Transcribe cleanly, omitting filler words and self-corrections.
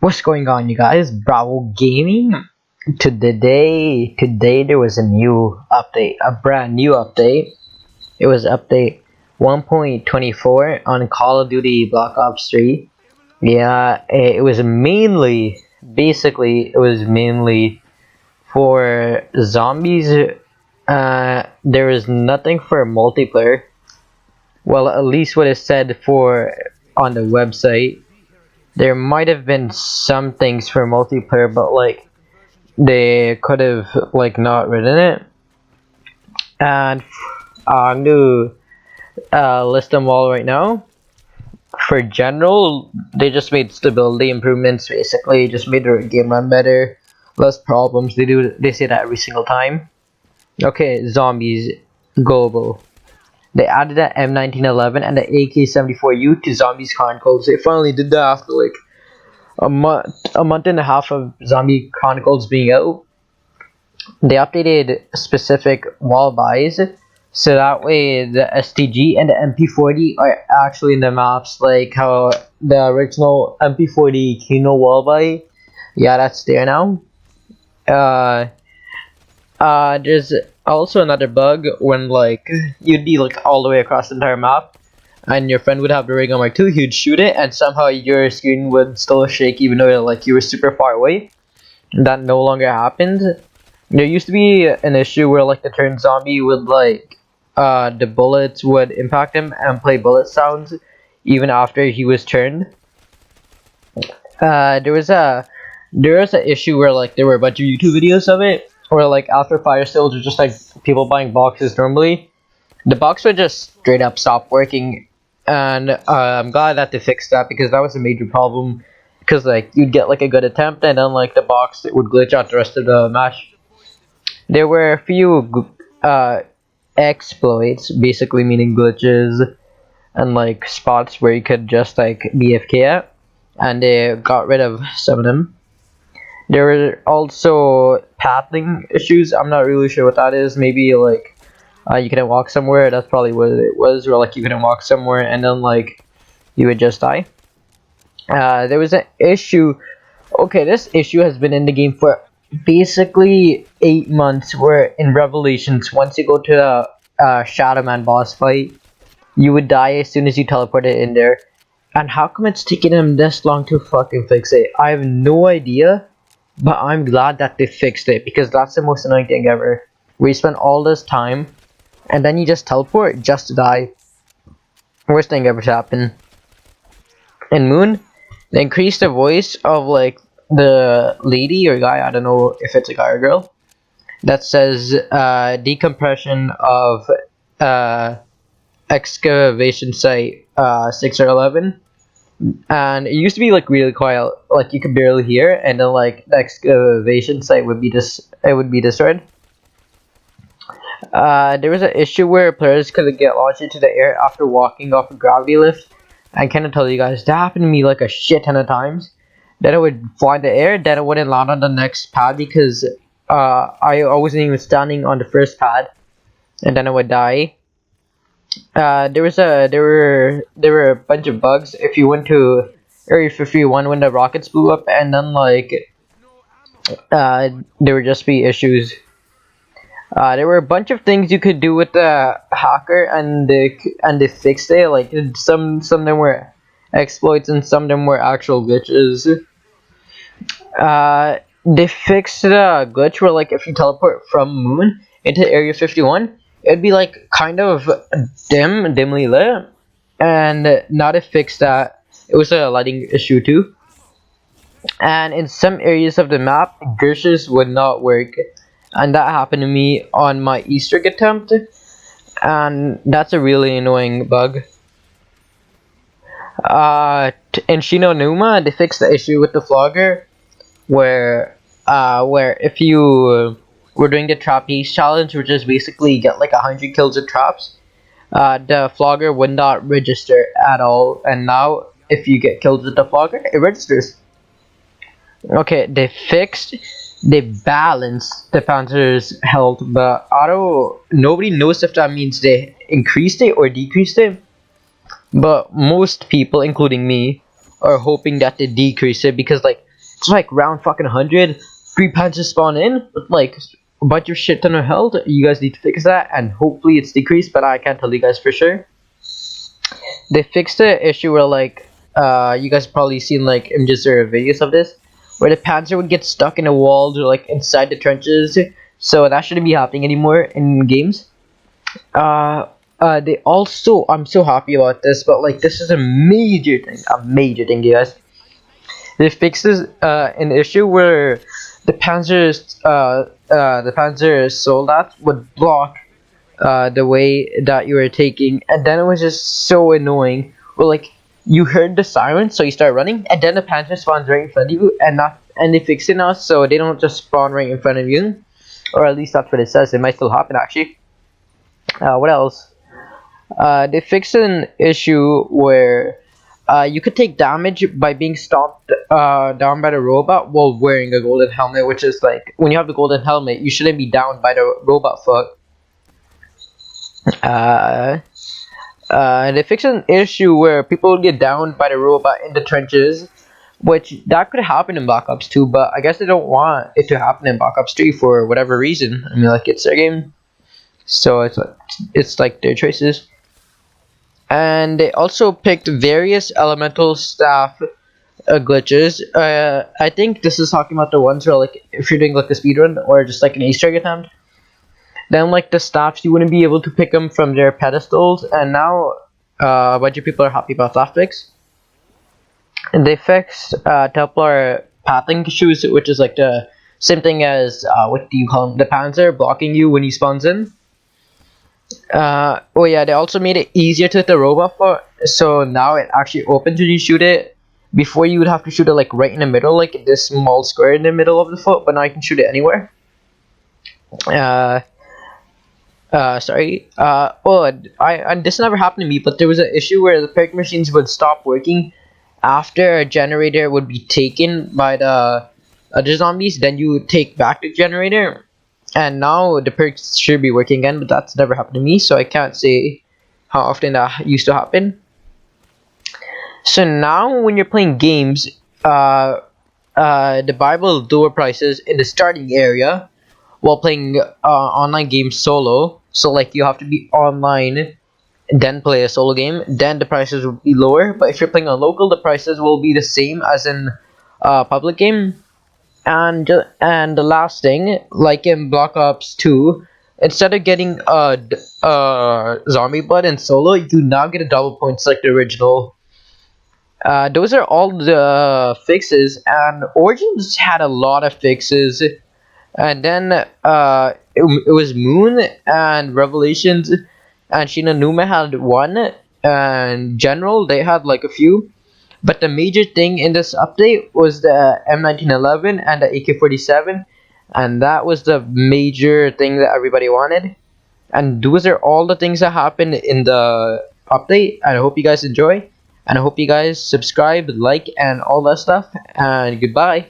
What's going on, you guys? Bravo Gaming. Today there was a new update, a brand new update. It was update 1.24 on Call of Duty Black Ops 3. Yeah, it was mainly for zombies. There was nothing for multiplayer. Well, at least what it said for on the website. There might have been some things for multiplayer, but like they could have like not written it. And I'm gonna list them all right now. For general, they just made stability improvements. Basically, just made the game run better, less problems. They say that every single time. Okay, zombies global. They added the M1911 and the AK-74U to Zombies Chronicles. They finally did that after like a month and a half of Zombie Chronicles being out. They updated specific wall buys, so that way the STG and the MP40 are actually in the maps, like how the original MP40 Kino wall buy. Yeah, that's there now. There's also another bug when like you'd be like all the way across the entire map and your friend would have the ray gun mark 2, he'd shoot it and somehow your screen would still shake even though like you were super far away. That no longer happens. There used to be an issue where like the turned zombie would like the bullets would impact him and play bullet sounds even after he was turned. There was an issue where like there were a bunch of YouTube videos of it. Or like after fire sales or just like people buying boxes normally, the box would just straight up stop working, and I'm glad that they fixed that because that was a major problem. Because like you'd get like a good attempt and then like the box would glitch out the rest of the match. There were a few exploits, basically meaning glitches and like spots where you could just like BFK at, and they got rid of some of them. There were also pathing issues. I'm not really sure what that is. Maybe like you couldn't walk somewhere. That's probably what it was. Or like you couldn't walk somewhere and then like you would just die. There was an issue. Okay, this issue has been in the game for basically 8 months. Where in Revelations, once you go to the Shadow Man boss fight, you would die as soon as you teleported in there. And how come it's taking them this long to fucking fix it? I have no idea. But I'm glad that they fixed it because that's the most annoying thing ever. We spent all this time and then you just teleport just to die. Worst thing ever to happen. In Moon, they increased the voice of like the lady or guy, I don't know if it's a guy or girl, that says decompression of excavation site 6 or 11. And it used to be like really quiet, like you could barely hear, and then like the excavation site would be destroyed. There was an issue where players could get launched into the air after walking off a gravity lift. I can't tell you guys, that happened to me like a shit ton of times. Then I would fly in the air, then I wouldn't land on the next pad because I wasn't even standing on the first pad, and then I would die. There were a bunch of bugs if you went to Area 51 when the rockets blew up, and then like there would just be issues. There were a bunch of things you could do with the hacker, and they fixed it. Like some of them were exploits and some of them were actual glitches. They fixed the glitch where like if you teleport from Moon into Area 51. It'd be like kind of dimly lit, and now to fix that, it was a lighting issue too. And in some areas of the map, glitches would not work, and that happened to me on my Easter egg attempt, and that's a really annoying bug. In Shino Numa, they fixed the issue with the flogger, where if you we're doing the trapeze challenge, which is basically get like 100 kills with traps. The flogger would not register at all, and now if you get killed with the flogger, it registers. Okay, they balanced the Panzer's health, but nobody knows if that means they increased it or decreased it. But most people, including me, are hoping that they decrease it because like it's like round fucking 100. 3 panzers spawn in with like a bunch of shit ton of health. You guys need to fix that, and hopefully it's decreased, but I can't tell you guys for sure. They fixed the issue where like you guys probably seen like images or videos of this, where the panzer would get stuck in the walls or like inside the trenches. So that shouldn't be happening anymore in games. They also, I'm so happy about this, but like this is a major thing, guys. They fixed this an issue where the Panzer Soldat would block the way that you were taking, and then it was just so annoying. Well, like you heard the siren, so you start running, and then the Panzer spawns right in front of you, and they fixed it now, so they don't just spawn right in front of you, or at least that's what it says. It might still happen actually. What else? They fixed an issue where you could take damage by being stomped down by the robot while wearing a golden helmet, which is like when you have the golden helmet, you shouldn't be down by the robot foot. They fixed an issue where people would get downed by the robot in the trenches, which that could happen in Black Ops 2, but I guess they don't want it to happen in Black Ops 3 for whatever reason. I mean, like it's their game, so it's like their choices. And they also picked various elemental staff glitches. I think this is talking about the ones where like if you're doing like a speedrun or just like an Easter egg attempt, then like the staffs you wouldn't be able to pick them from their pedestals, and now a bunch of people are happy about that fix. And they fixed Templar pathing issues, which is like the same thing as what do you call them? The Panzer blocking you when he spawns in. Oh yeah, they also made it easier to hit the robot foot, so now it actually opens when you shoot it. Before you would have to shoot it like right in the middle, like this small square in the middle of the foot, but now you can shoot it anywhere. Sorry. This never happened to me, but there was an issue where the perk machines would stop working after a generator would be taken by the other zombies. Then you would take back the generator, and now the perks should be working again, but that's never happened to me, so I can't say how often that used to happen. So now when you're playing games, the Bible lower prices in the starting area while playing online games solo. So like you have to be online and then play a solo game, then the prices will be lower. But if you're playing on local, the prices will be the same as in public game. And the last thing, like in Black Ops 2, instead of getting a zombie blood in solo, you now get a double points like the original. Those are all the fixes, and Origins had a lot of fixes. And then it was Moon and Revelations and Shina Numa had one, and General they had like a few. But the major thing in this update was the M1911 and the AK-47, and that was the major thing that everybody wanted. And those are all the things that happened in the update, and I hope you guys enjoy, and I hope you guys subscribe, like, and all that stuff, and goodbye.